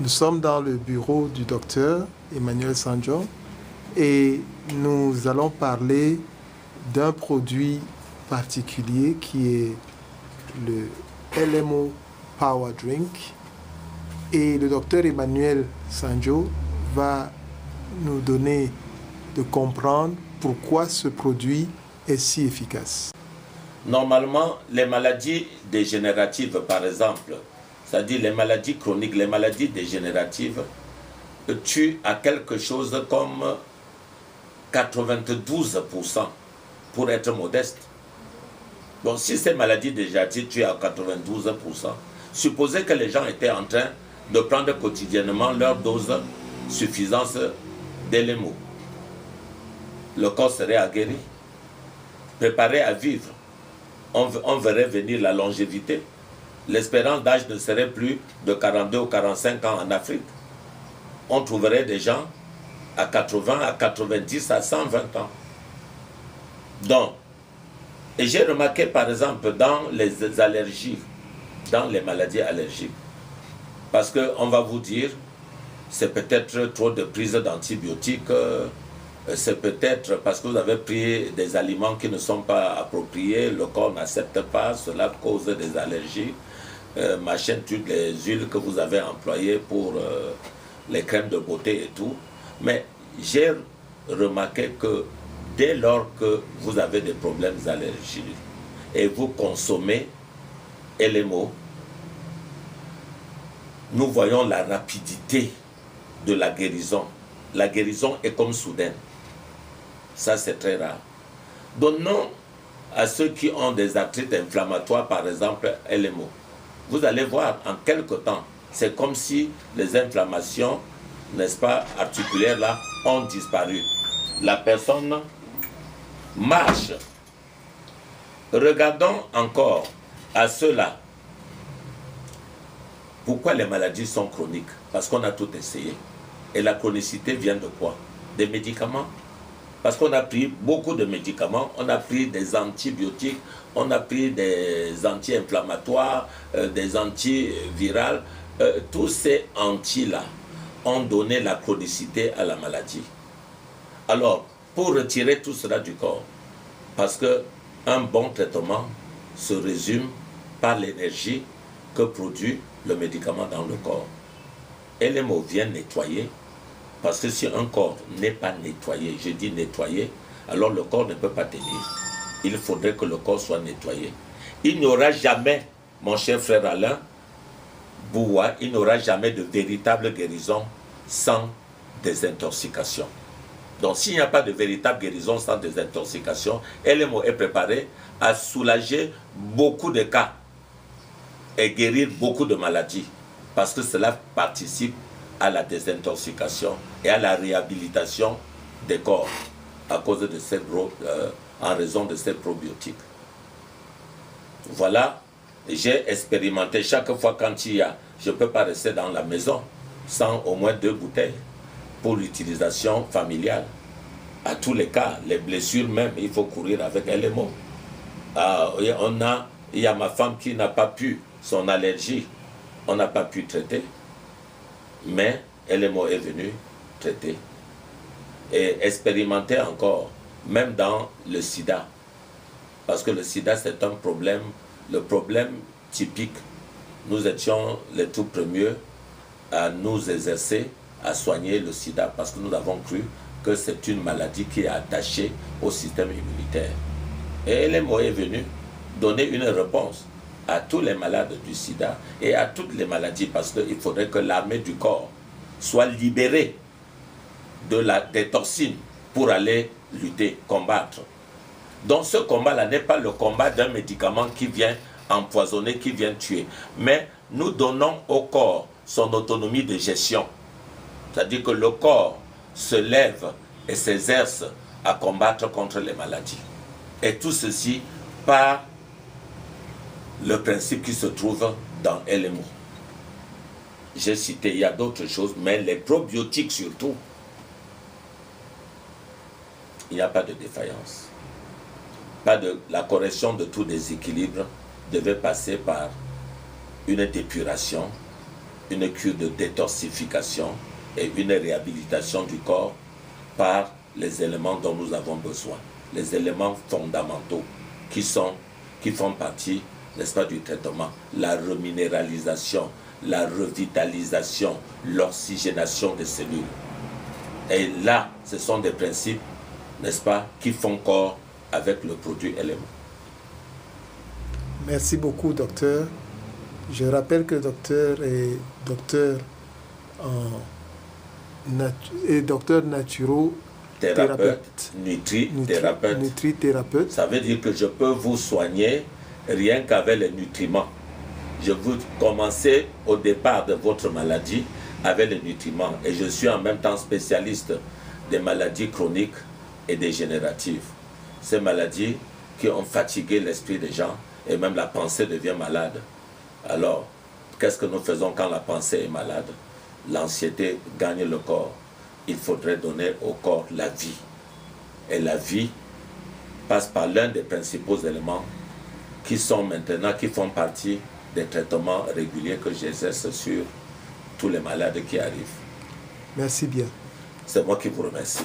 Nous sommes dans le bureau du docteur Emmanuel Sanjo et nous allons parler d'un produit particulier qui est le LMO Power Drink. Et le docteur Emmanuel Sanjo va nous donner de comprendre pourquoi ce produit est si efficace. Normalement, les maladies dégénératives, par exemple, c'est-à-dire les maladies chroniques, les maladies dégénératives, tuent à quelque chose comme 92%, pour être modeste. Donc si ces maladies dégénératives tuent à 92%, supposez que les gens étaient en train de prendre quotidiennement leur dose suffisante d'éléments. Le corps serait aguerri, préparé à vivre. On verrait venir la longévité. L'espérance d'âge ne serait plus de 42 ou 45 ans en Afrique. On trouverait des gens à 80, à 90, à 120 ans. Donc, et j'ai remarqué par exemple dans les allergies, dans les maladies allergiques, parce qu'on va vous dire, c'est peut-être trop de prise d'antibiotiques, c'est peut-être parce que vous avez pris des aliments qui ne sont pas appropriés, le corps n'accepte pas, cela cause des allergies, machin, toutes les huiles que vous avez employées pour les crèmes de beauté et tout. Mais j'ai remarqué que dès lors que vous avez des problèmes allergiques et vous consommez LMO, nous voyons la rapidité de la guérison. La guérison est comme soudaine. Ça, c'est très rare. Donnons à ceux qui ont des arthrites inflammatoires, par exemple, LMO. Vous allez voir, en quelque temps, c'est comme si les inflammations, n'est-ce pas, articulaires, là, ont disparu. La personne marche. Regardons encore à ceux-là. Pourquoi les maladies sont chroniques? Parce qu'on a tout essayé. Et la chronicité vient de quoi? Des médicaments. Parce qu'on a pris beaucoup de médicaments, on a pris des antibiotiques, on a pris des anti-inflammatoires, des antivirales. Tous ces anti-là ont donné la chronicité à la maladie. Alors, pour retirer tout cela du corps, parce qu'un bon traitement se résume par l'énergie que produit le médicament dans le corps. Et les mots viennent nettoyer. Parce que si un corps n'est pas nettoyé, je dis nettoyé, alors le corps ne peut pas tenir. Il faudrait que le corps soit nettoyé. Il n'y aura jamais, mon cher frère Alain Bouwa, il n'y aura jamais de véritable guérison sans désintoxication. Donc s'il n'y a pas de véritable guérison sans désintoxication, LMO est préparé à soulager beaucoup de cas et guérir beaucoup de maladies. Parce que cela participe à la désintoxication et à la réhabilitation des corps à cause de ces en raison de ces probiotiques. Voilà, j'ai expérimenté chaque fois quand il y a, je ne peux pas rester dans la maison sans au moins 2 bouteilles pour l'utilisation familiale. À tous les cas, les blessures même, il faut courir avec LMO. Il y a ma femme qui n'a pas pu, son allergie, on n'a pas pu traiter. Mais LMO est venu traiter et expérimenter encore, même dans le sida. Parce que le sida, c'est un problème, le problème typique. Nous étions les tout premiers à nous exercer, à soigner le sida, parce que nous avons cru que c'est une maladie qui est attachée au système immunitaire. Et LMO est venu donner une réponse à tous les malades du sida et à toutes les maladies, parce qu'il faudrait que l'armée du corps soit libérée des toxines pour aller lutter, combattre. Donc ce combat-là n'est pas le combat d'un médicament qui vient empoisonner, qui vient tuer, mais nous donnons au corps son autonomie de gestion. C'est-à-dire que le corps se lève et s'exerce à combattre contre les maladies. Et tout ceci par le principe qui se trouve dans LMO. J'ai cité, il y a d'autres choses, mais les probiotiques surtout, il n'y a pas de défaillance. La correction de tout déséquilibre devait passer par une dépuration une cure de détoxification et une réhabilitation du corps par les éléments dont nous avons besoin, les éléments fondamentaux qui font partie, n'est-ce pas, du traitement, la reminéralisation, la revitalisation, l'oxygénation des cellules. Et là, ce sont des principes, n'est-ce pas, qui font corps avec le produit élément. Merci beaucoup, docteur. Je rappelle que le docteur est docteur naturothérapeute, nutrithérapeute. Ça veut dire que je peux vous soigner rien qu'avec les nutriments. Je veux commencer au départ de votre maladie avec les nutriments. Et je suis en même temps spécialiste des maladies chroniques et dégénératives. Ces maladies qui ont fatigué l'esprit des gens et même la pensée devient malade. Alors, qu'est-ce que nous faisons quand la pensée est malade? L'anxiété gagne le corps. Il faudrait donner au corps la vie. Et la vie passe par l'un des principaux éléments qui font partie des traitements réguliers que j'exerce sur tous les malades qui arrivent. Merci bien. C'est moi qui vous remercie.